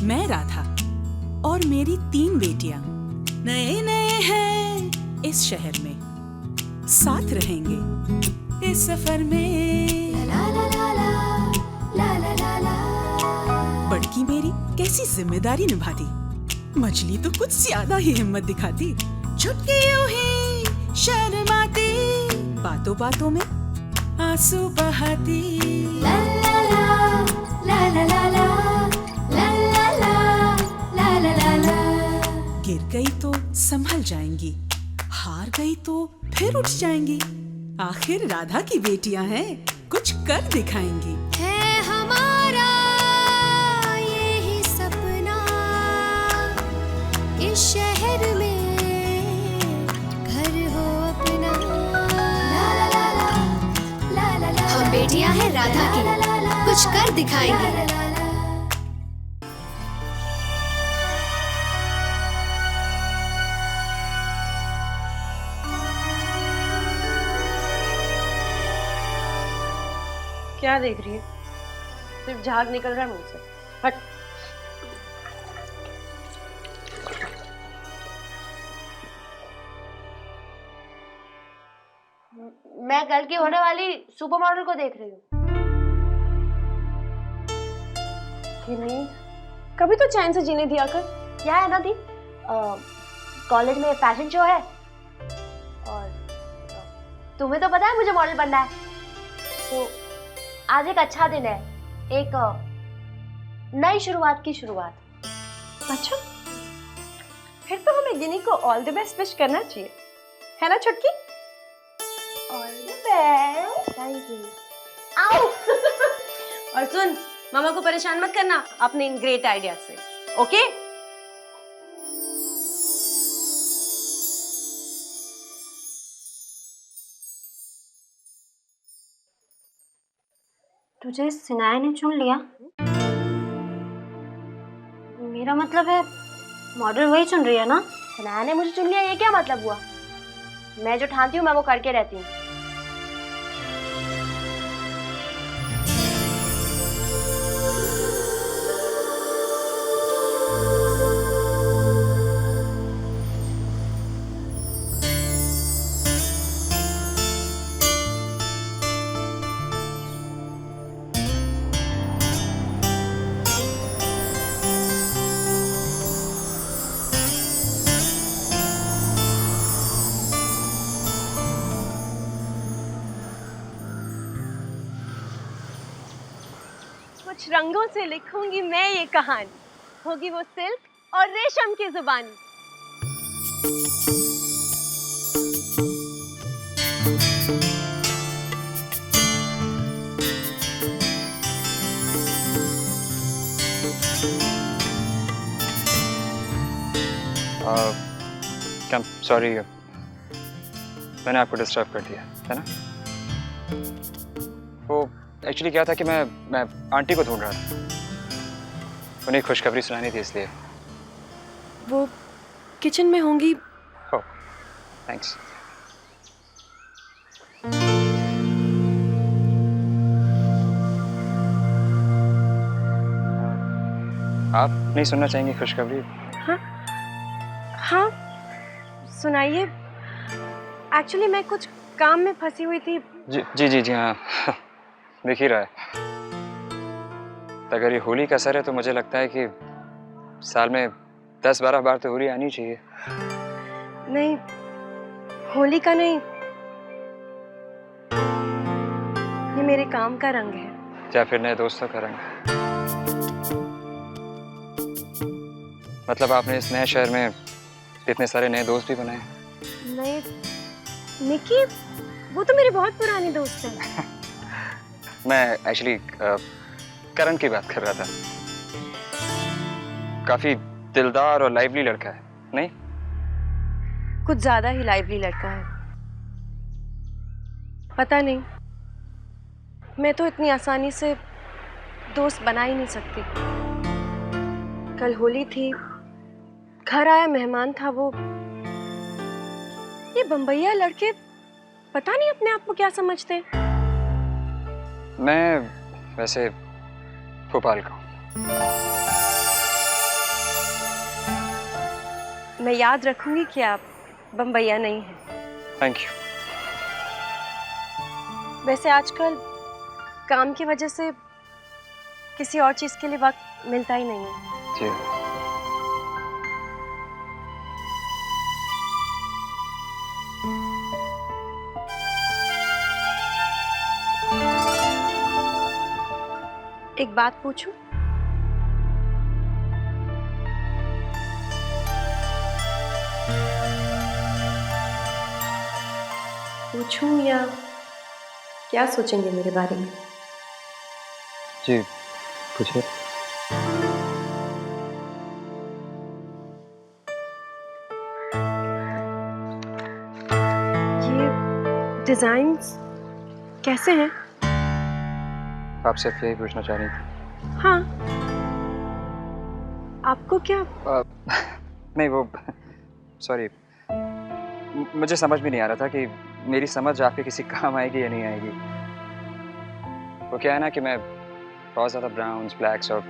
मैं राधा और मेरी 3 बेटियां नए नए हैं इस शहर में, साथ रहेंगे इस सफर में। बड़की मेरी कैसी जिम्मेदारी निभाती, मछली तो कुछ ज्यादा ही हिम्मत दिखाती। चुटकी यूं ही शर्माती, बातों बातों में आंसू बहाती। ला ला ला ला ला ला ला ला ला ला ला ला ला। गिर गई तो संभल जाएंगी, हार गई तो फिर उठ जाएंगी। आखिर राधा की बेटियां हैं, कुछ कर दिखाएंगी। है हमारा यही सपना, इस शहर में घर हो अपना। ला ला ला ला ला ला। हम बेटियां हैं राधा की, कुछ कर दिखाएंगे। क्या देख रही है? सिर्फ झाग निकल रहा है मुंह से। हट। मैं कल की होने वाली सुपर मॉडल को देख रही हूँ। नहीं, कभी तो चैन से जीने दिया कर। क्या है ना दी, कॉलेज में फैशन शो है और तुम्हें तो पता है मुझे मॉडल बनना है, तो आज एक अच्छा दिन है, एक नई शुरुआत की शुरुआत। अच्छा, फिर तो हमें गिनी को ऑल द बेस्ट विश करना चाहिए, है ना छुटकी? All the best. Thank you. आओ। और सुन, मामा को परेशान मत करना अपने इन ग्रेट आइडिया से, ओके? तुझे सिनाया ने चुन लिया? मेरा मतलब है मॉडल वही चुन रही है ना? सिनाया ने मुझे चुन लिया, ये क्या मतलब हुआ? मैं जो ठानती हूँ मैं वो करके रहती हूँ। कुछ रंगों से लिखूंगी मैं ये कहानी, होगी वो सिल्क और रेशम की जुबानी। सॉरी, मैंने आपको डिस्टर्ब कर दिया है ना? वो एक्चुअली क्या था कि मैं आंटी को ढूंढ रहा था, उन्हें खुशखबरी सुनानी थी इसलिए। वो किचन में होंगी। ओह, थैंक्स। आप नहीं सुनना चाहेंगी खुशखबरी? हाँ हाँ, सुनाइए। एक्चुअली मैं कुछ काम में फंसी हुई थी। जी जी जी जी हाँ, दिख ही रहा है। अगर ये होली का असर है तो मुझे लगता है कि साल में 10-12 बार तो होली आनी चाहिए। नहीं, होली का नहीं, ये मेरे काम का रंग है। या फिर नए दोस्तों का रंग? मतलब आपने इस नए शहर में इतने सारे नए दोस्त भी बनाए? नहीं निकी, वो तो मेरे बहुत पुराने दोस्त हैं। मैं एक्चुअली करण की बात कर रहा था। काफी दिलदार और लाइवली लड़का है, नहीं? कुछ ज्यादा ही लाइवली लड़का है। पता नहीं, मैं तो इतनी आसानी से दोस्त बना ही नहीं सकती। कल होली थी, घर आया मेहमान था वो। ये बम्बईया लड़के पता नहीं अपने आप को क्या समझते हैं। मैं वैसे भोपाल का हूँ। मैं याद रखूंगी कि आप बम्बैया नहीं हैं। Thank you. वैसे आजकल काम की वजह से किसी और चीज़ के लिए वक्त मिलता ही नहीं है। जी। एक बात पूछूं? पूछूं या क्या सोचेंगे मेरे बारे में? जी पूछिए। ये डिजाइन्स कैसे हैं? आपसे यही पूछना चाह रही थी। हाँ, आपको क्या? नहीं वो सॉरी, मुझे समझ भी नहीं आ रहा था कि मेरी समझ आपके किसी काम आएगी या नहीं आएगी। वो क्या है ना कि मैं बहुत ज़्यादा ब्राउन्स, ब्लैक्स और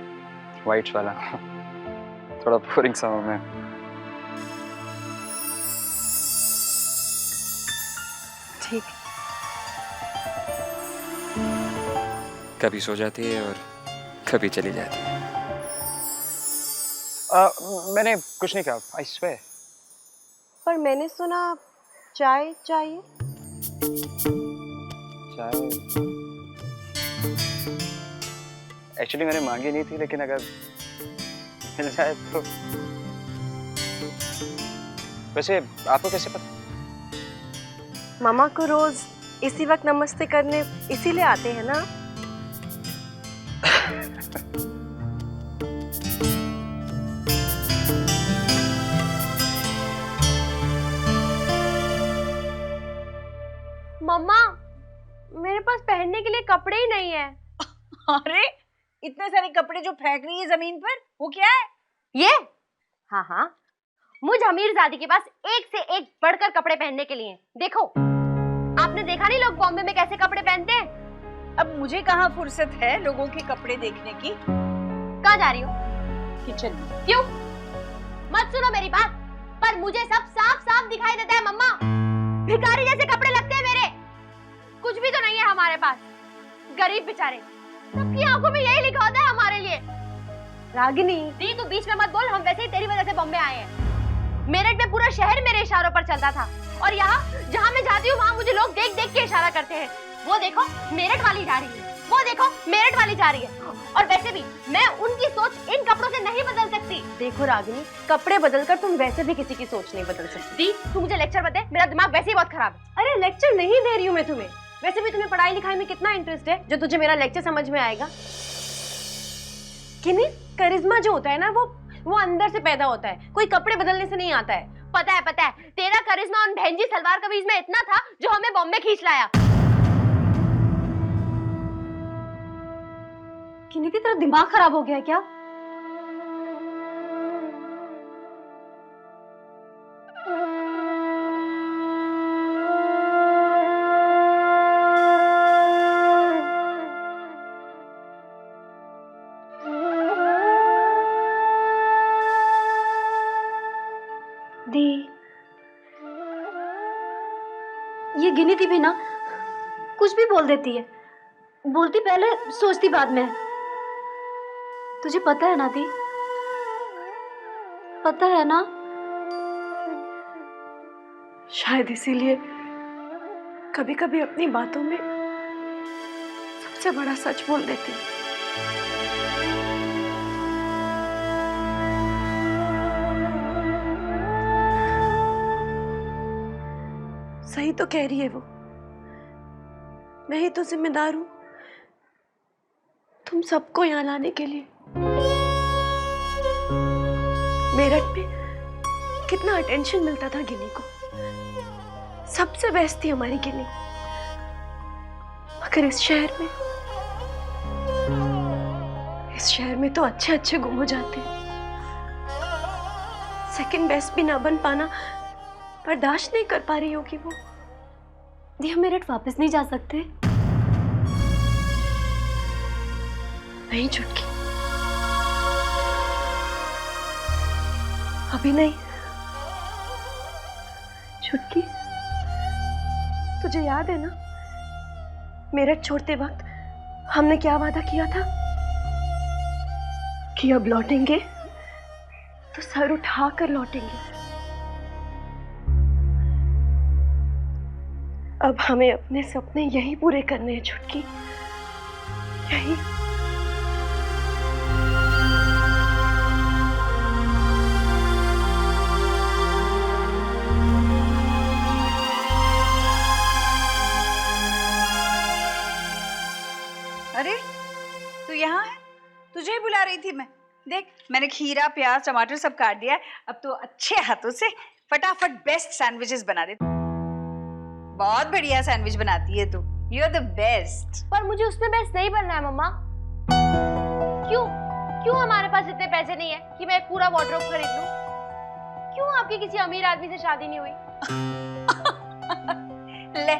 वाइट्स वाला थोड़ा बोरिंग सा हूँ मैं। ठीक। कभी सो जाती है और कभी चली जाती है। मैंने कुछ नहीं कहा, आई स्वेयर। पर मैंने सुना चाय चाहिए। चाय एक्चुअली मैंने मांगी नहीं थी, लेकिन अगर मिल जाए तो। वैसे आपको कैसे पता? मामा को रोज इसी वक्त नमस्ते करने इसीलिए आते हैं ना? मम्मा, मेरे पास पहनने के लिए कपड़े ही नहीं है। अरे इतने सारे कपड़े जो फेंक रही है जमीन पर, वो क्या है? ये? हाँ हाँ, मुझ अमीरजादी के पास एक से एक बढ़कर कपड़े पहनने के लिए। देखो, आपने देखा नहीं लोग बॉम्बे में कैसे कपड़े पहनते हैं? अब मुझे कहाँ फुर्सत है लोगों के कपड़े देखने की। कहाँ जा रही हो? किचन में। क्यों? मत सुनो मेरी बात, पर मुझे सब साफ साफ दिखाई देता है मम्मा। भिखारी जैसे कपड़े लगते हैं मेरे। कुछ भी तो नहीं है हमारे पास, गरीब बेचारे। सबकी आंखों में यही लिखा होता है हमारे लिए। रागिनी, दी तू बीच में मत बोल, हम वैसे ही तेरी वजह से बॉम्बे आए हैं। मेरठ में पूरा शहर मेरे इशारों पर चलता था, और यहाँ जहाँ मैं जाती हूँ वहाँ मुझे लोग देख देख के इशारा करते हैं। वो देखो मेरठ वाली जा रही है, वो देखो मेरठ वाली जा रही है। और वैसे भी मैं उनकी सोच इन कपड़ों से नहीं बदल सकती। देखो रागिनी, कपड़े बदलकर तुम वैसे भी किसी की सोच नहीं बदल सकती। दी तू मुझे लेक्चर मत दे, मेरा दिमाग वैसे ही बहुत खराब है। अरे लेक्चर नहीं दे रही हूँ मैं तुम्हें। वैसे भी तुम्हें पढ़ाई लिखाई में कितना इंटरेस्ट है जो तुझे मेरा लेक्चर समझ में आएगा? किन्हीं करिश्मा जो होता है ना, वो अंदर से पैदा होता है, कोई कपड़े बदलने से नहीं आता है। पता है, तेरा करिश्मा उन बहनजी सलवार कमीज में इतना था जो हमें बॉम्बे खींच लाया। किन्हीं की तरह दिमाग खराब हो गया है क्या? दी, ये गिनी थी भी ना, कुछ भी बोल देती है। बोलती पहले, सोचती बाद में। तुझे पता है ना दी, पता है ना? शायद इसीलिए कभी कभी अपनी बातों में सबसे बड़ा सच बोल देती हूँ। सही तो कह रही है वो, मैं ही तो जिम्मेदार हूं तुम सबको यहाँ लाने के लिए। मेरठ में कितना अटेंशन मिलता था गिनी को, सबसे बेस्ट थी हमारी गिनी। मगर इस शहर में तो अच्छे अच्छे गुम हो जाते हैं। सेकंड बेस्ट भी ना बन पाना बर्दाश्त नहीं कर पा रही होगी वो। दी, हम मेरठ वापस नहीं जा सकते? नहीं चुटकी, अभी नहीं। छुटकी, तुझे याद है ना मेरठ छोड़ते वक्त हमने क्या वादा किया था कि अब लौटेंगे तो सर उठा कर लौटेंगे। अब हमें अपने सपने यही पूरे करने हैं छुटकी, यही। अरे तू यहाँ है? तुझे ही बुला रही थी मैं। देख मैंने खीरा प्याज टमाटर सब काट दिया है। अब तो अच्छे हाथों से फटाफट बेस्ट सैंडविचेस बना दे। बहुत बढ़िया सैंडविच बनाती है तू। You are the best. पर मुझे उसमें बेस्ट नहीं बनना है मम्मा। क्यों क्यों हमारे पास इतने पैसे नहीं है कि मैं एक पूरा वार्डरोब खरीद लूं? क्यों आपकी किसी अमीर आदमी से शादी नहीं हुई? ले,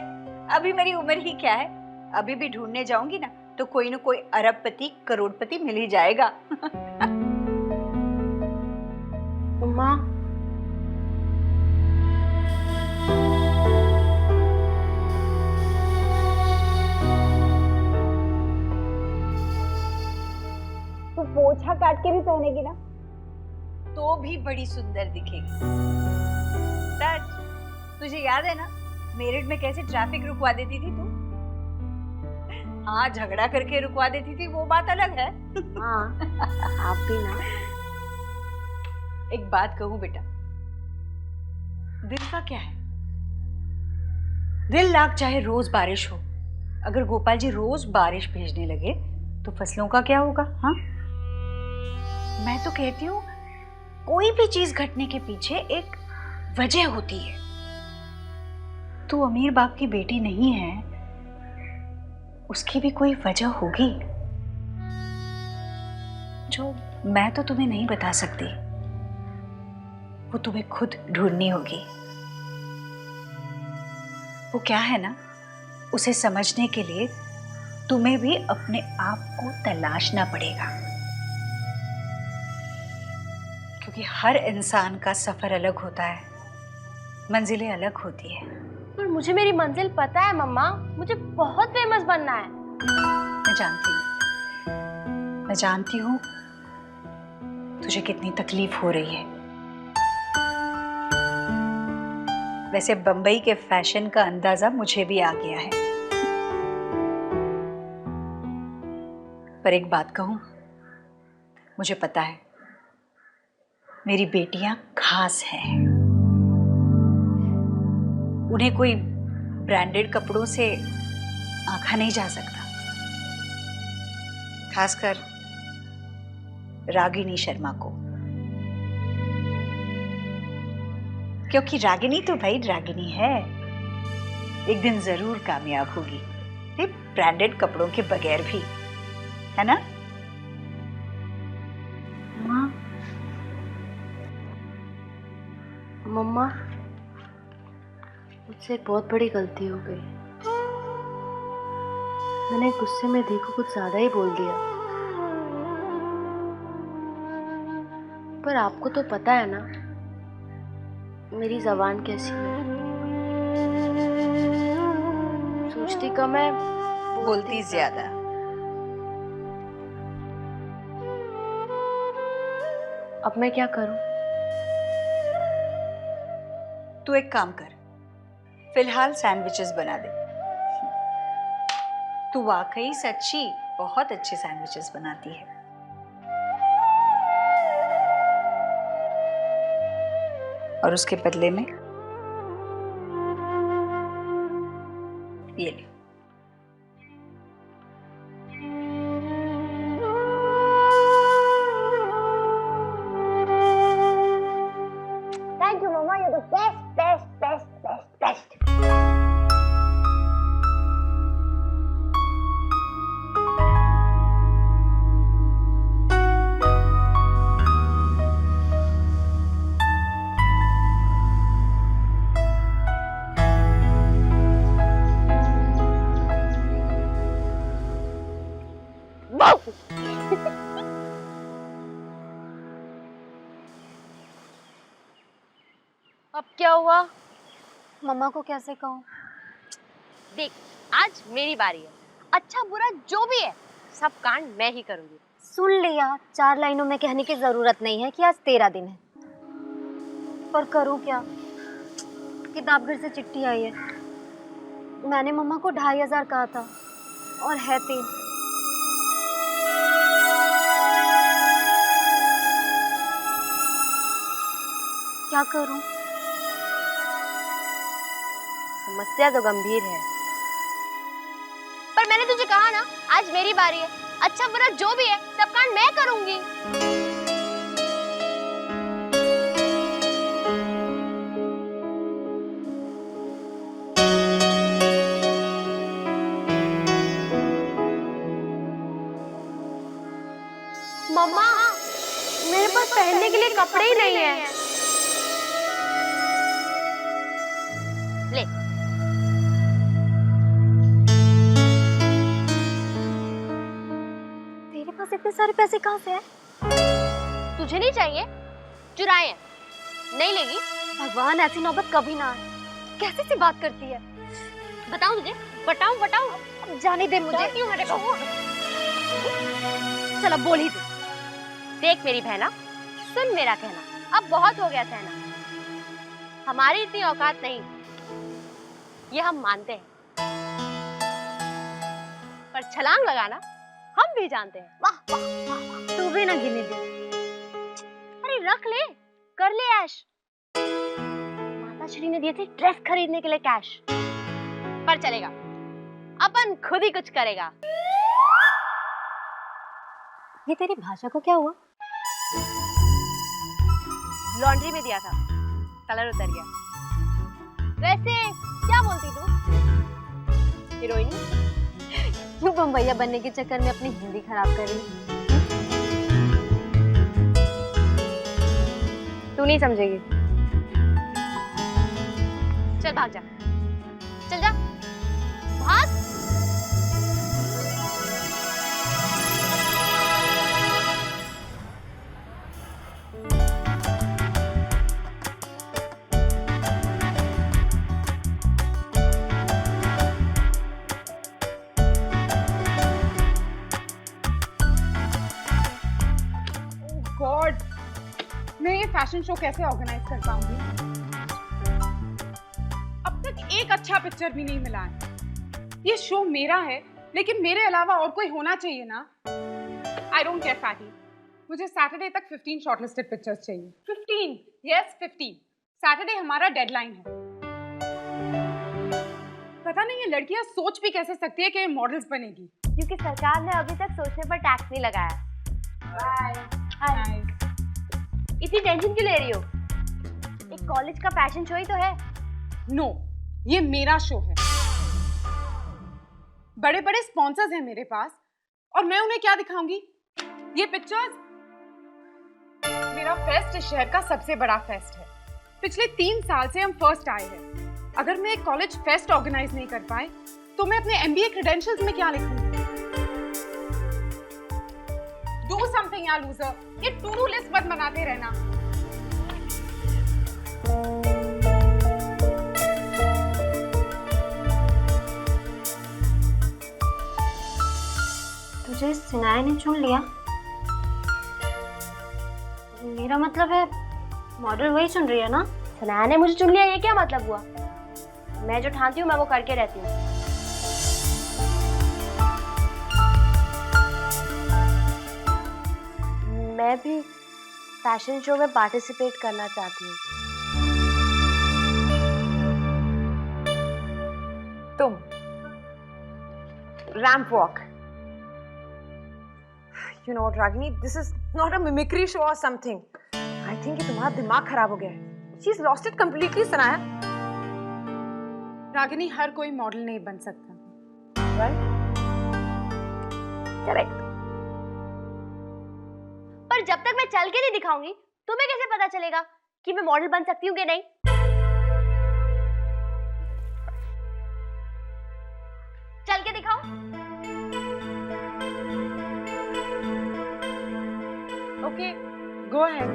अभी मेरी उम्र ही क्या है। अभी भी ढूंढने जाऊंगी ना तो कोई न कोई अरबपति करोड़पति मिल ही जाएगा। मम्मा, तो पोछा काट के भी पहनेगी ना तो भी बड़ी सुंदर दिखेगी। सच, तुझे याद है ना मेरठ में कैसे ट्रैफिक रुकवा देती थी तू? हाँ, झगड़ा करके रुकवा देती थी वो बात अलग है। हाँ, आप भी ना। एक बात कहूं बेटा, दिल का क्या है? दिल लाख चाहे रोज बारिश हो, अगर गोपाल जी रोज बारिश भेजने लगे तो फसलों का क्या होगा? हाँ, मैं तो कहती हूँ कोई भी चीज घटने के पीछे एक वजह होती है। तू अमीर बाप की बेटी नहीं है, उसकी भी कोई वजह होगी जो मैं तो तुम्हें नहीं बता सकती। वो तुम्हें खुद ढूंढनी होगी। वो क्या है ना, उसे समझने के लिए तुम्हें भी अपने आप को तलाशना पड़ेगा, क्योंकि हर इंसान का सफर अलग होता है, मंजिलें अलग होती है। पर मुझे मेरी मंजिल पता है मम्मा, मुझे बहुत फेमस बनना है। मैं जानती हूँ तुझे कितनी तकलीफ हो रही है। वैसे बंबई के फैशन का अंदाजा मुझे भी आ गया है। पर एक बात कहूं, मुझे पता है मेरी बेटियां खास हैं। उन्हें कोई ब्रांडेड कपड़ों से आंका नहीं जा सकता, खासकर रागिनी शर्मा को, क्योंकि रागिनी तो भाई रागिनी है, एक दिन जरूर कामयाब होगी, ब्रांडेड कपड़ों के बगैर भी, है ना? मम्मा, मुझसे एक बहुत बड़ी गलती हो गई। मैंने गुस्से में दी को कुछ ज्यादा ही बोल दिया। पर आपको तो पता है ना मेरी जबान कैसी है। सोचती कम है, बोलती ज्यादा। अब मैं क्या करूं? तू एक काम कर, फिलहाल सैंडविचेस बना दे। तू वाकई सच्ची बहुत अच्छे सैंडविचेस बनाती है। और उसके बदले में ये ले। Thank you mamma, you the best best best best best. अब क्या हुआ? मम्मा को कैसे कहूँ? देख, आज मेरी बारी है। अच्छा बुरा जो भी है सब कांड मैं ही करूंगी। सुन लिया, 4 लाइनों में कहने की जरूरत नहीं है कि आज तेरा दिन है। पर करूँ क्या? किताब घर से चिट्ठी आई है। मैंने मम्मा को 2500 कहा था और है 3। क्या करूं? समस्या तो गंभीर है, पर मैंने तुझे कहा ना आज मेरी बारी है। अच्छा बुरा जो भी है सब कांड मैं करूंगी। मम्मा, मेरे पास पहनने के लिए कपड़े ही नहीं है। ले। तेरे पास इतने सारे पैसे कहाँ से हैं? तुझे नहीं चाहिए? चुराए हैं। नहीं लेगी? भगवान, ऐसी नौबत कभी ना आए। कैसी सी बात करती है? बताऊं तुझे? बताऊं बताऊं? अब जाने दे मुझे। क्यों मेरे को? चल अब बोल ही दे। देख मेरी बहना, सुन मेरा कहना, अब बहुत हो गया सहना। हमारी इतनी औकात नहीं, ये हम मानते हैं, पर छलांग लगाना हम भी जानते हैं। वाह वाह वाह वाह। तू भी ना गिने दे। अरे रख ले, कर ले ऐश। माता श्री ने दिए थे ड्रेस खरीदने के लिए कैश, पर चलेगा, अपन खुद ही कुछ करेगा। ये तेरी भाषा को क्या हुआ? लॉन्ड्री में दिया था, कलर उतर गया। वैसे क्या बोलती तू? हीरोइनी? क्यों बम्बैया बनने के चक्कर में अपनी हिंदी खराब कर रही? तू नहीं समझेगी। चल भाग जा, चल जा, भाग। गॉड, मैं ये फैशन शो कैसे ऑर्गेनाइज कर पाऊंगी? अब तक एक अच्छा पिक्चर भी नहीं मिला है। ये शो मेरा है, लेकिन मेरे अलावा और कोई होना चाहिए ना। आई डोंट केयर फैटी, मुझे सैटरडे तक 15 शॉर्टलिस्टेड पिक्चर्स चाहिए। 15, यस 15। सैटरडे हमारा डेडलाइन है। पता नहीं ये लड़कियां सोच भी कैसे सकती है कि ये मॉडल्स बनेगी। क्योंकि सरकार ने अभी तक सोचने पर टैक्स नहीं लगाया। इतनी टेंशन क्यों ले रही हो? एक कॉलेज का फैशन शो ही तो है। नो, ये मेरा शो है। बड़े बड़े स्पॉन्सर्स हैं मेरे पास, और मैं उन्हें क्या दिखाऊंगी? ये पिक्चर्स? मेरा फेस्ट इस शहर का सबसे बड़ा फेस्ट है। पिछले 3 साल से हम फर्स्ट आए हैं। अगर मैं एक कॉलेज फेस्ट ऑर्गेनाइज नहीं कर पाए तो मैं अपने MBA क्रेडेंशियल्स में क्या लिखूंगी? डू समथिंग यार लूजर, ये टू डू लिस्ट मत बनाते रहना। तुझे सिनाया ने चुन लिया? मेरा मतलब है मॉडल वही चुन रही है ना? सनाया ने मुझे चुन लिया, ये क्या मतलब हुआ? मैं जो ठानती हूँ मैं वो करके रहती हूँ। मैं भी फैशन शो में पार्टिसिपेट करना चाहती हूँ। तुम ramp walk. You know, Ragini, this is not a mimicry show or something. I think कि तुम्हारा दिमाग खराब हो गया है। She's lost it completely, Sanaya. Ragini, हर कोई मॉडल नहीं बन सकता। Right? Correct. पर जब तक मैं चल के नहीं दिखाऊंगी तुम्हें कैसे पता चलेगा कि मैं मॉडल बन सकती हूँ कि नहीं? चल के दिखाओ। Okay, go ahead.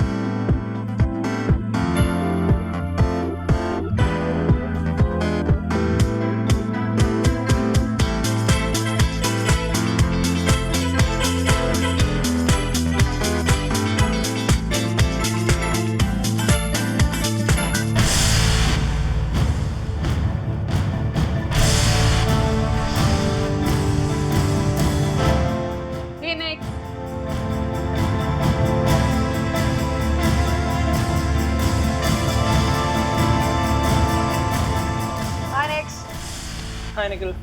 निखिल।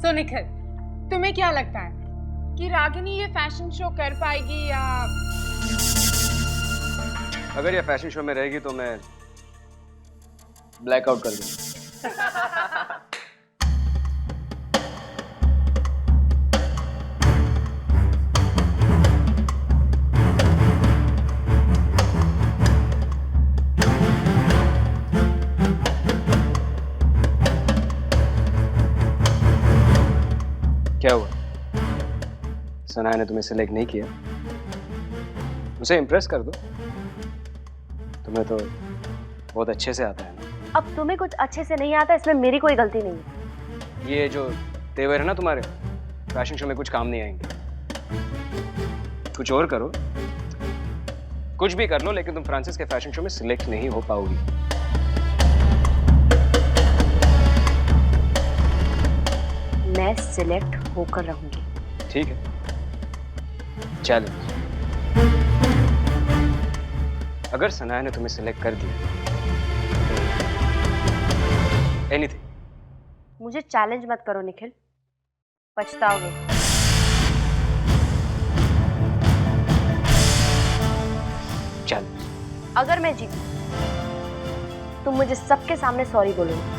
सो निखिल, तुम्हें क्या लगता है कि रागिनी ये फैशन शो कर पाएगी या? अगर ये फैशन शो में रहेगी तो मैं ब्लैकआउट कर दूंगा। क्या हुआ? सनाया ने तुम्हें सिलेक्ट नहीं किया? उसे इम्प्रेस कर दो। तुम्हें तो बहुत अच्छे से आता है ना। अब तुम्हें कुछ अच्छे से नहीं आता, इसमें मेरी कोई गलती नहीं है। ये जो तेवर है ना तुम्हारे, फैशन शो में कुछ काम नहीं आएंगे। कुछ और करो, कुछ भी कर लो, लेकिन तुम फ्रांसिस के फैशन शो में सिलेक्ट नहीं हो पाओगी। मैं सिलेक्ट होकर रहूंगी। ठीक है, चैलेंज। अगर सनाया ने तुम्हें सिलेक्ट कर दिया, एनीथिंग। मुझे चैलेंज मत करो निखिल, पछताओगे। चैलेंज। अगर मैं जीती तो मुझे सबके सामने सॉरी बोलूंगी।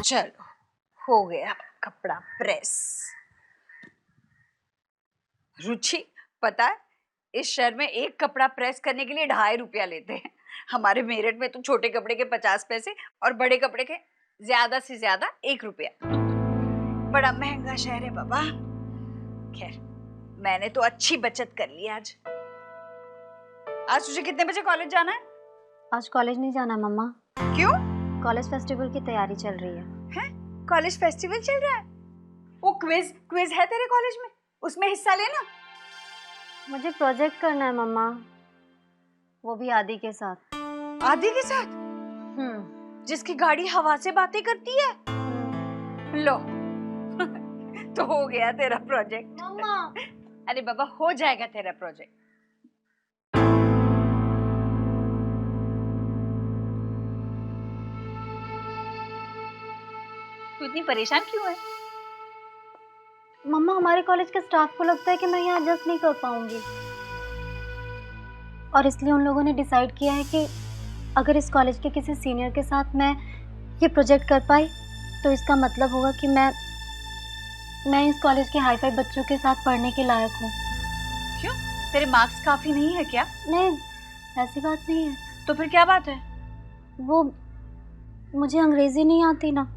चलो, हो गया कपड़ा प्रेस। रुचि, पता है इस शहर में एक कपड़ा प्रेस करने के लिए 2.5 रुपया लेते हैं। हमारे मेरठ में तो छोटे कपड़े के 50 पैसे और बड़े कपड़े के ज्यादा से ज्यादा 1 रुपया। बड़ा महंगा शहर है बाबा। खैर, मैंने तो अच्छी बचत कर ली आज। आज तुझे कितने बजे कॉलेज जाना है? आज कॉलेज नहीं जाना मम्मा। क्यों? कॉलेज फेस्टिवल की तैयारी चल रही है। कॉलेज फेस्टिवल चल रहा है? वो क्विज है तेरे कॉलेज में, उसमें हिस्सा लेना। मुझे प्रोजेक्ट करना है मम्मा, वो भी आदि के साथ। आदि के साथ? जिसकी गाड़ी हवा से बातें करती है। लो तो हो गया तेरा प्रोजेक्ट। मम्मा। अरे बाबा, हो जाएगा तेरा प्रोजेक्ट। तू इतनी परेशान क्यों है? मम्मा, हमारे कॉलेज के स्टाफ को लगता है कि मैं यहाँ एडजस्ट नहीं कर पाऊंगी, और इसलिए उन लोगों ने डिसाइड किया है कि अगर इस कॉलेज के किसी सीनियर के साथ मैं ये प्रोजेक्ट कर पाई तो इसका मतलब होगा कि मैं इस कॉलेज के हाई फाई बच्चों के साथ पढ़ने के लायक हूँ। क्यों? तेरे मार्क्स काफी नहीं है क्या? नहीं, ऐसी बात नहीं है। तो फिर क्या बात है? वो मुझे अंग्रेजी नहीं आती ना।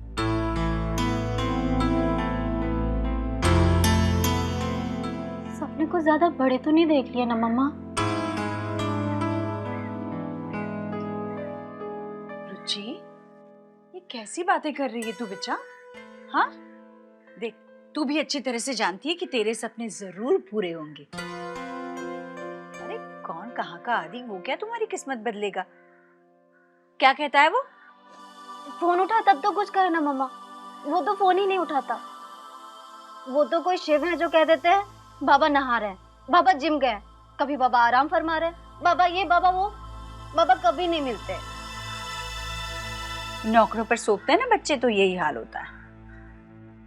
सपने को ज्यादा बड़े तो नहीं देख लिए ना मम्मा? रुचि, ये कैसी बातें कर रही है तू बच्चा? हाँ, देख, तू भी अच्छी तरह से जानती है कि तेरे सपने जरूर पूरे होंगे। अरे कौन कहाँ का आदि, वो क्या तुम्हारी किस्मत बदलेगा? क्या कहता है वो? फोन उठा तब तो कुछ करे ना मम्मा, वो तो फोन ही नहीं उठाता। वो तो कोई शिव है जो कह देते हैं बाबा नहा रहे हैं, बाबा जिम गए, कभी बाबा आराम फरमा रहे, बाबा ये बाबा वो, बाबा कभी नहीं मिलते। नौकरों पर सौंपते हैं ना बच्चे तो यही हाल होता है।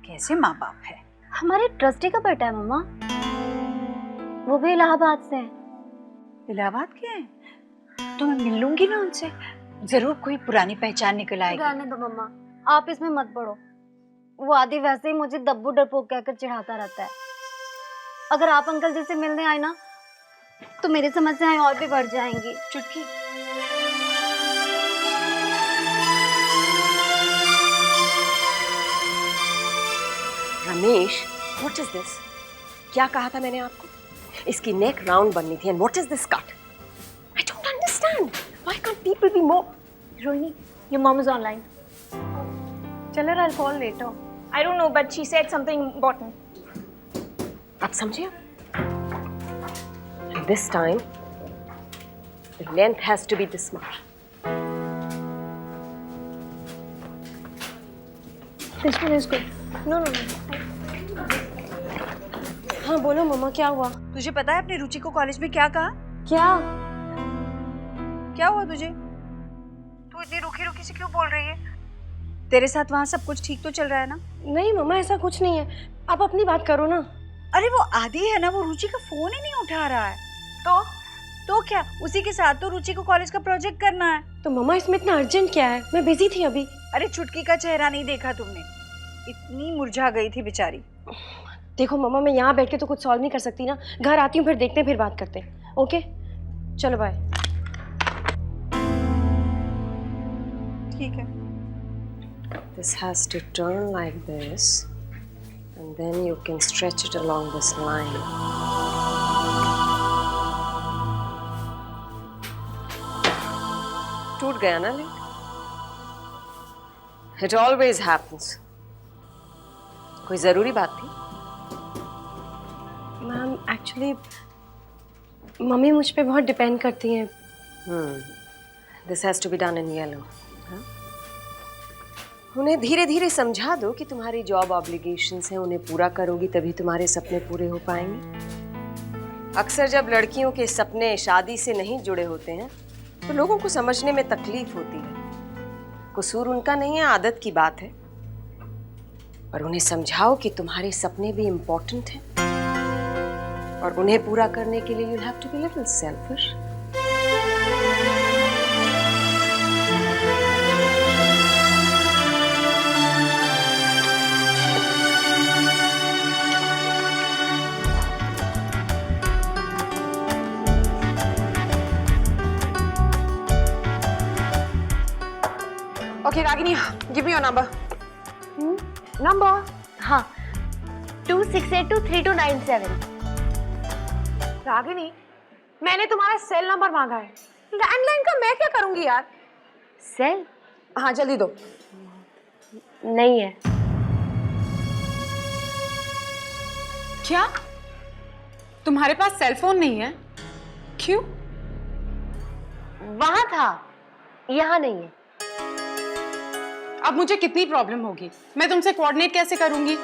कैसे माँ बाप है। हमारे ट्रस्टी का बेटा है मम्मा, वो भी इलाहाबाद से है। इलाहाबाद के हैं? तो मैं मिल लूंगी ना उनसे, जरूर कोई पुरानी पहचान निकल आएगी। रहने दो मम्मा, आप इसमें मत पड़ो। वो आदि वैसे ही मुझे दब्बू डरपोक कहकर चिढ़ाता रहता है। अगर आप अंकल जी से मिलने आए ना तो मेरी समस्याएं और भी बढ़ जाएंगी। चुटकी। Ramesh, what is this? क्या कहा था मैंने आपको? इसकी नेक राउंड बननी थी, and what is this cut? I don't understand. Why can't people be more? Rohini, Your mom is online. Tell her I'll call later. I don't know, but she said something important. आप समझे? This time, the length has to be this much. This one is good. No. हाँ बोलो मम्मा, क्या हुआ? तुझे पता है अपनी रुचि को कॉलेज में क्या कहा? क्या हुआ तुझे? तू इतनी रुखी रुखी से क्यों बोल रही है? तेरे साथ वहाँ सब कुछ ठीक तो चल रहा है ना? नहीं मम्मा, ऐसा कुछ नहीं है, आप अपनी बात करो ना। अरे वो आदि है ना, वो रुचि का फोन ही नहीं उठा रहा है। तो क्या, उसी के साथ तो रुचि को कॉलेज का प्रोजेक्ट करना है। तो मम्मा इसमें इतना अर्जेंट क्या है? मैं बिजी थी अभी। अरे चुटकी का चेहरा नहीं देखा तुमने? इतनी मुरझा गई थी बेचारी। देखो मम्मा, मैं यहाँ बैठ के तो कुछ सॉल्व नहीं कर सकती ना, घर आती हूँ फिर देखते हैं, फिर बात करते हैं। ओके चलो बाय। ठीक है। This has to turn like this and then you can stretch it along this line. टूट गया ना लिंक? It always happens. कोई जरूरी बात थी? मैम एक्चुअली मम्मी मुझ पे बहुत डिपेंड करती हैं। This has to be done in yellow. उन्हें धीरे धीरे समझा दो कि तुम्हारी जॉब ऑब्लिगेशंस हैं, उन्हें पूरा करोगी तभी तुम्हारे सपने पूरे हो पाएंगे। अक्सर जब लड़कियों के सपने शादी से नहीं जुड़े होते हैं तो लोगों को समझने में तकलीफ होती है। कसूर उनका नहीं है, आदत की बात है। पर उन्हें समझाओ कि तुम्हारे सपने भी इम्पोर्टेंट हैं और उन्हें पूरा करने के लिए you have to be little selfish. Okay, Ragini, give me your number. Number? हाँ 26823297। रागिनी, मैंने तुम्हारा सेल नंबर मांगा है। लैंडलाइन का मैं क्या करूंगी यार? सेल? हाँ जल्दी दो। नहीं है। क्या तुम्हारे पास सेल फोन नहीं है? क्यों? वहां था, यहाँ नहीं है। अब मुझे कितनी प्रॉब्लम होगी, मैं तुमसे कोऑर्डिनेट कैसे करूंगी?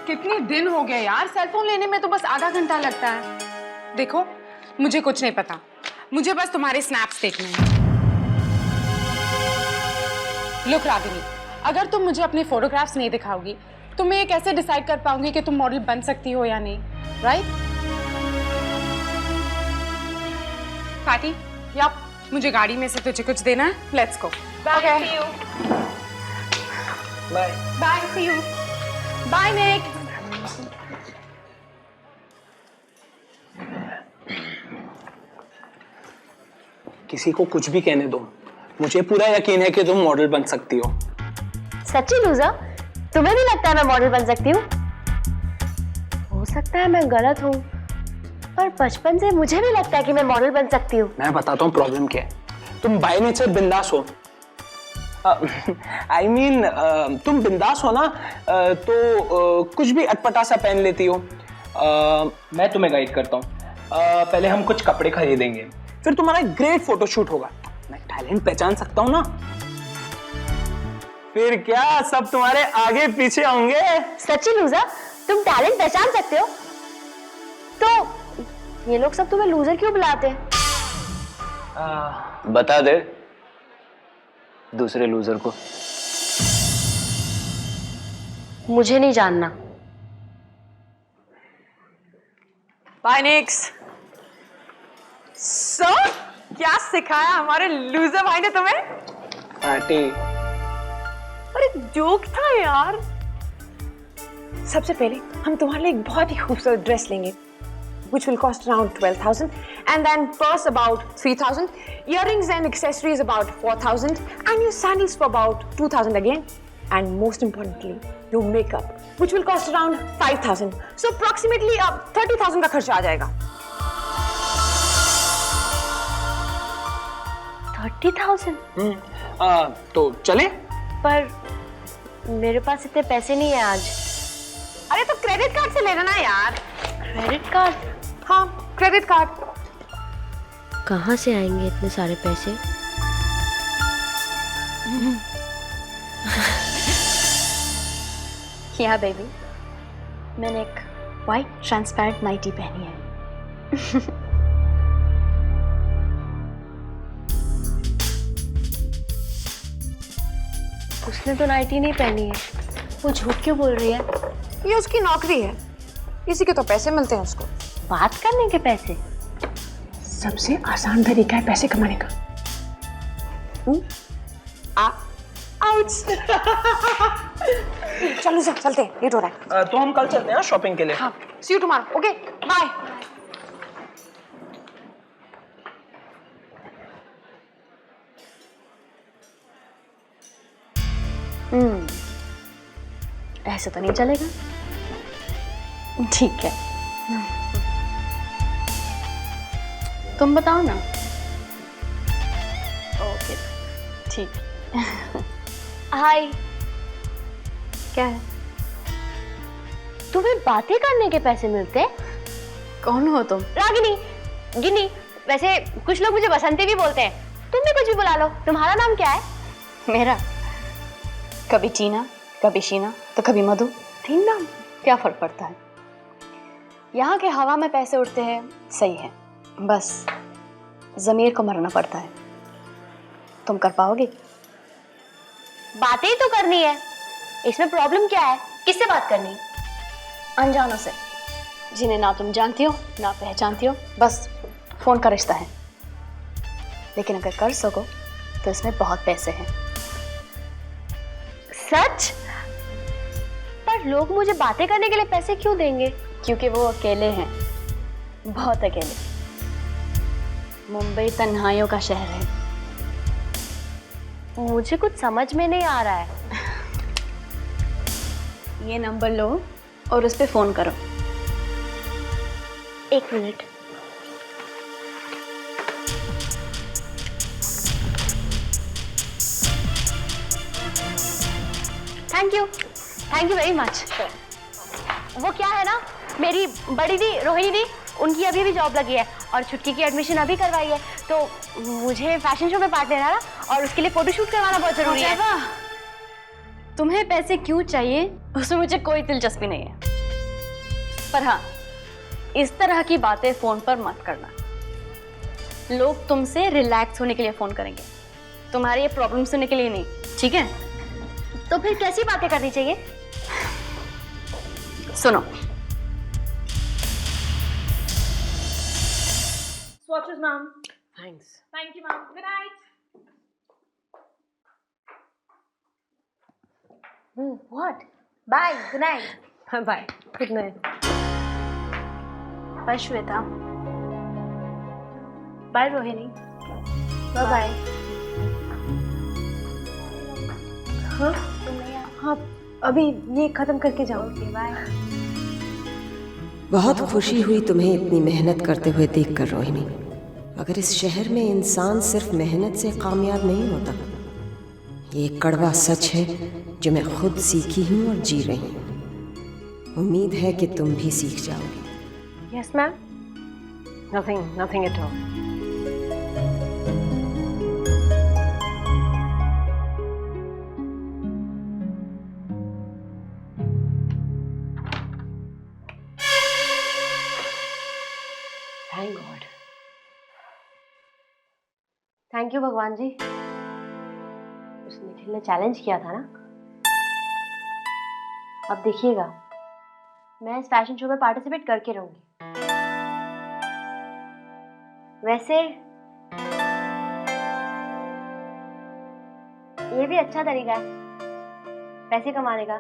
कितने दिन हो गए यार, सेल फोन लेने में तो बस आधा घंटा लगता है। देखो मुझे कुछ नहीं पता, मुझे बस तुम्हारे स्नैप्स देखने हैं। लुक रागिनी, अगर तुम मुझे अपने फोटोग्राफ्स नहीं दिखाओगी तो मैं ये कैसे डिसाइड कर पाऊंगी कि तुम मॉडल बन सकती हो या नहीं, राइट? पार्टी या मुझे गाड़ी में से तुझे कुछ देना है, let's go. Okay. Bye. Bye, see you. Bye Nick. किसी को कुछ भी कहने दो, मुझे पूरा यकीन है कि तुम मॉडल बन सकती हो। सच्ची लूजा, तुम्हें नहीं लगता मैं मॉडल बन सकती हूँ? हो सकता है मैं गलत हूँ, पर बचपन से मुझे भी लगता है कि मैं मॉडल बन सकती हूँ। मैं बताता हूँ प्रॉब्लम क्या है। तुम बाय नेचर बिंदास हो। I mean, तुम बिंदास हो ना, तो कुछ भी अटपटा सा पहन लेती हो। मैं तुम्हें गाइड करता हूँ। पहले हम कुछ कपड़े खरीदेंगे, फिर तुम्हारा ग्रेट फोटोशूट होगा। मैं टैलेंट पहचान सकता हूँ ना, फिर क्या सब तुम्हारे आगे पीछे होंगे। सच्ची लूजा, तुम टैलेंट पहचान सकते हो? तो ये लोग सब तुम्हें लूजर क्यों बुलाते हैं? बता दे दूसरे लूजर को। मुझे नहीं जानना। Bye next. सो क्या सिखाया हमारे लूजर भाई ने तुम्हें? पार्टी। अरे जोक था यार। सबसे पहले हम तुम्हारे लिए एक बहुत ही खूबसूरत ड्रेस लेंगे, which will cost around 12,000, and then purse about 3,000, earrings and accessories about 4,000, and your sandals for about 2,000 again, and most importantly, your makeup, which will cost around 5,000. So approximately 30,000 का खर्चा आ जाएगा। 30,000? तो चले? पर मेरे पास इतने पैसे नहीं है आज। अरे तो क्रेडिट कार्ड से ले लेना यार। Credit card? हाँ, क्रेडिट कार्ड। कहाँ से आएंगे इतने सारे पैसे? Yeah, baby. मैंने एक white transparent नाइटी पहनी है। उसने तो नाइटी नहीं पहनी है। वो झूठ क्यों बोल रही है? ये उसकी नौकरी है, इसी के तो पैसे मिलते हैं उसको। बात करने के पैसे? सबसे आसान तरीका है पैसे कमाने का। चलो सर, चलते हैं, लेट हो रहा है। तो हम कल चलते हैं शॉपिंग के लिए। हाँ, see you tomorrow. Okay, bye. ऐसे तो नहीं चलेगा। ठीक है, तुम बताओ ना। ओके, ठीक। हाय। क्या है? तुम्हें बातें करने के पैसे मिलते? कौन हो तुम? रागिनी, गिनी। वैसे कुछ लोग मुझे बसंती भी बोलते हैं। तुम भी कुछ भी बुला लो। तुम्हारा नाम क्या है? मेरा कभी टीना, कभी शीना, तो कभी मधु। तीन नाम, क्या फर्क पड़ता है? यहाँ के हवा में पैसे उड़ते हैं, सही है, बस जमीर को मरना पड़ता है। तुम कर पाओगे? बातें ही तो करनी है, इसमें प्रॉब्लम क्या है? किससे बात करनी? अनजानों से, जिन्हें ना तुम जानती हो ना पहचानती हो, बस फोन का रिश्ता है। लेकिन अगर कर सको तो इसमें बहुत पैसे हैं। सच? पर लोग मुझे बातें करने के लिए पैसे क्यों देंगे? क्योंकि वो अकेले हैं, बहुत अकेले। मुंबई तन्हाइयों का शहर है। मुझे कुछ समझ में नहीं आ रहा है। ये नंबर लो और उस पे फोन करो। एक minute. Thank you very much. वो क्या है ना, मेरी बड़ी दी रोहिणी दी, उनकी अभी भी जॉब लगी है और छुटकी की एडमिशन अभी करवाई है, तो मुझे फैशन शो में पार्ट लेना है ना, और उसके लिए फोटोशूट करवाना बहुत जरूरी है। तुम्हें पैसे क्यों चाहिए उसमें मुझे कोई दिलचस्पी नहीं है, पर हाँ, इस तरह की बातें फोन पर मत करना। लोग तुमसे रिलैक्स होने के लिए फोन करेंगे, तुम्हारी ये प्रॉब्लम सुनने के लिए नहीं, ठीक है? तो फिर कैसी बातें करनी चाहिए? सुनो। Swatches, ma'am. Thanks. Thank you, ma'am. Good night. What? Bye. Good night. Bye. Good night. Bye Shweta. Bye Rohini. Bye bye. हाँ? हाँ, अभी ये खत्म करके जाओ। बाय। बहुत खुशी हुई तुम्हें इतनी मेहनत करते हुए देखकर रोहिणी। मगर इस शहर में इंसान सिर्फ मेहनत से कामयाब नहीं होता। ये एक कड़वा सच है जो मैं खुद सीखी हूँ और जी रही हूँ। उम्मीद है कि तुम भी सीख जाओगे। Yes, ma'am. Nothing at all. Thank God. Thank you भगवान जी। उस निखिल ने चैलेंज किया था ना, अब देखिएगा मैं इस फैशन शो में पार्टिसिपेट करके रहूंगी। वैसे ये भी अच्छा तरीका है पैसे कमाने का।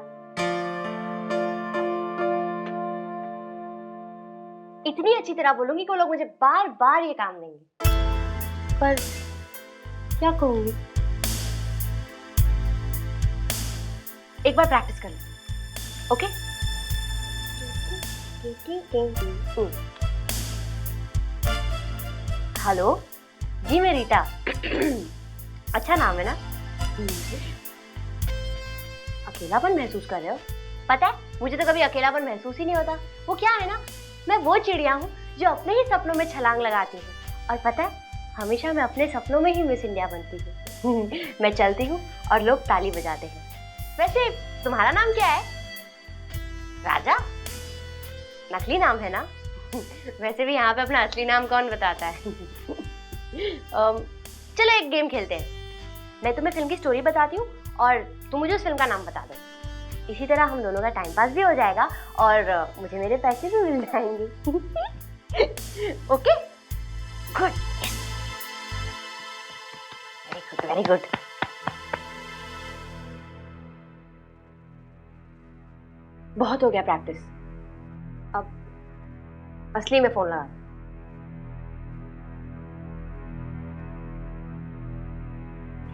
इतनी अच्छी तरह बोलूंगी कि वो लोग मुझे बार बार ये काम देंगे, पर क्या कहूंगी? एक बार प्रैक्टिस कर लो, ओके? हेलो जी, मैं रीटा। अच्छा नाम है ना? अकेलापन महसूस कर रहे हो? पता है, मुझे तो कभी अकेलापन महसूस ही नहीं होता। वो क्या है ना, मैं वो चिड़िया हूँ जो अपने ही सपनों में छलांग लगाती हूँ, और पता है, हमेशा मैं अपने सपनों में ही मिस इंडिया बनती हूँ। मैं चलती हूँ और लोग ताली बजाते हैं। वैसे तुम्हारा नाम क्या है? राजा? नकली नाम है ना? वैसे भी यहाँ पे अपना असली नाम कौन बताता है? चलो एक गेम खेलते हैं। मैं तुम्हें फिल्म की स्टोरी बताती हूँ और तुम मुझे उस फिल्म का नाम बता दो। इसी तरह हम दोनों का टाइम पास भी हो जाएगा और मुझे मेरे पैसे भी मिल जाएंगे। Okay? Good, very good, very good. बहुत हो गया प्रैक्टिस, अब असली में फोन लगा।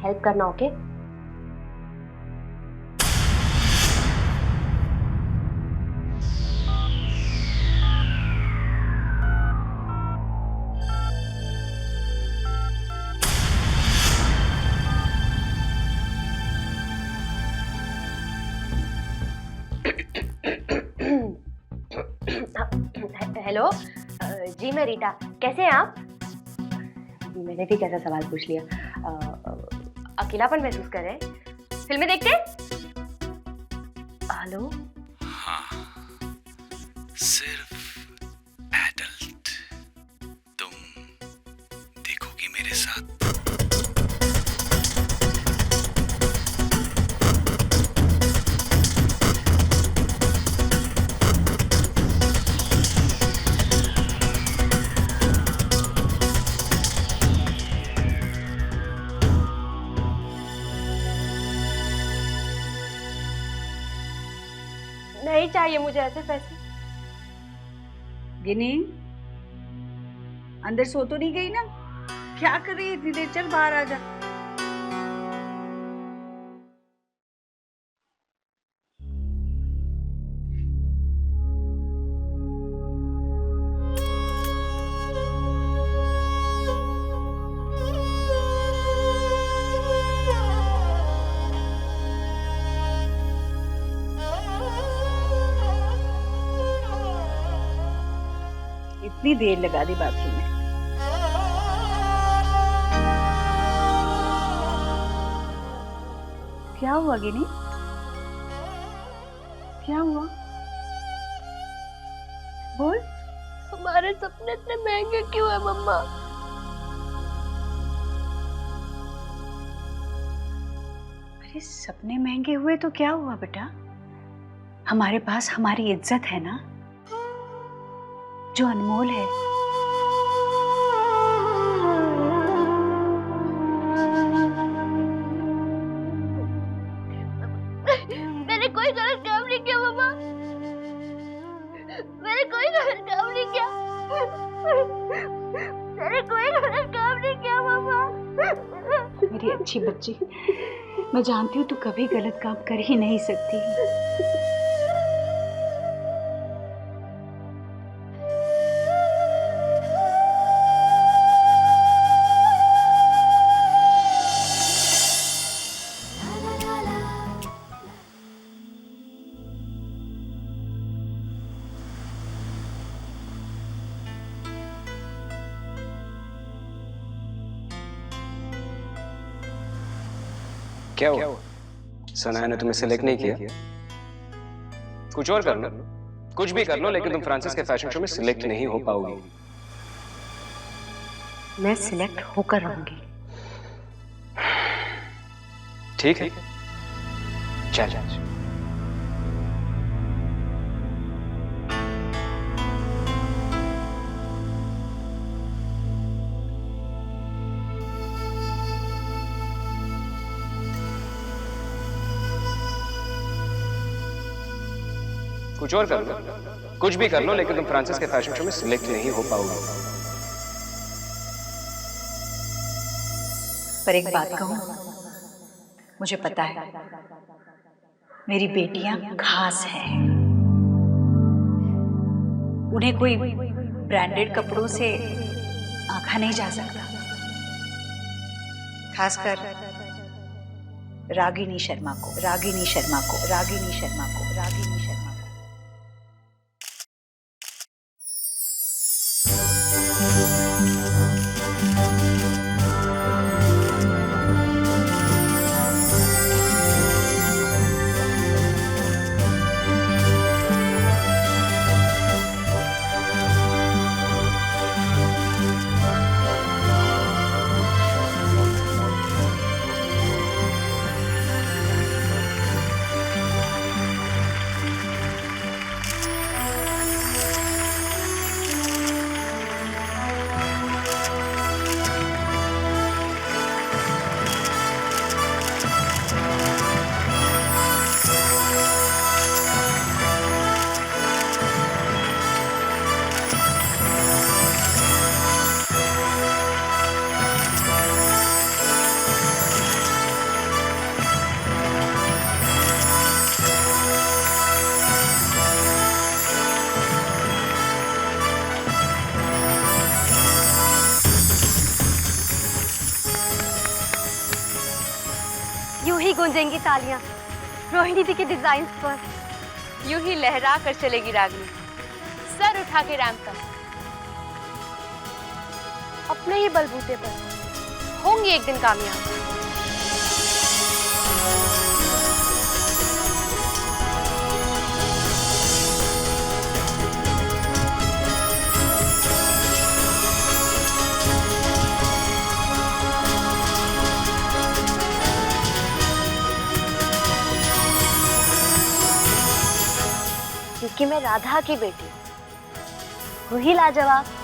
हेल्प करना, ओके? हेलो जी, मैं रीटा। कैसे हैं आप? मैंने भी कैसा सवाल पूछ लिया। अकेलापन महसूस कर रहे हैं? फिल्में देखते हैं? हेलो? हाँ, सिर्फ एडल्ट। तुम देखोगी मेरे साथ? नहीं चाहिए मुझे ऐसे पैसे। गिनी, अंदर सो तो नहीं गई ना? क्या कर रही है इतनी देर? चल बाहर आ जा। इतनी देर लगा दी बाथरूम में। क्या हुआ गिनी? क्या हुआ? बोल। हमारे सपने इतने महंगे क्यों है मम्मा? अरे सपने महंगे हुए तो क्या हुआ बेटा? हमारे पास हमारी इज्जत है ना, जो अनमोल है। मैंने कोई गलत काम नहीं किया मम्मा। मैंने कोई गलत काम नहीं किया। मैंने कोई गलत काम नहीं किया मम्मा। मेरी अच्छी बच्ची, मैं जानती हूँ तू कभी गलत काम कर ही नहीं सकती। क्या हुआ? सनाया ने तुम्हें सिलेक्ट नहीं किया? कुछ और कर लो, कुछ भी कर लो, लेकिन तुम फ्रांसिस के फैशन शो में सिलेक्ट नहीं हो पाओगी। मैं सिलेक्ट होकर रहूंगी। ठीक है, चल। कुछ और कर लो, कुछ भी कर लो, लेकिन तुम फ्रांसिस के फैशन शो में सिलेक्ट नहीं हो पाओगे। पर एक बात कहूं, मुझे पता है मेरी बेटियां खास हैं। उन्हें कोई ब्रांडेड कपड़ों से आंका नहीं जा सकता, खासकर रागिनी शर्मा को, रागिनी शर्मा को, रागिनी शर्मा को, रागिनी शर्मा को। यूं ही गूंजेंगी तालियां रोहिणी दी के डिजाइन पर। यूं ही लहरा कर चलेगी रागिनी, सर उठा के रैंप पर, अपने ही बलबूते पर होंगी एक दिन कामयाब। क्योंकि मैं राधा की बेटी हूँ ही लाजवाब।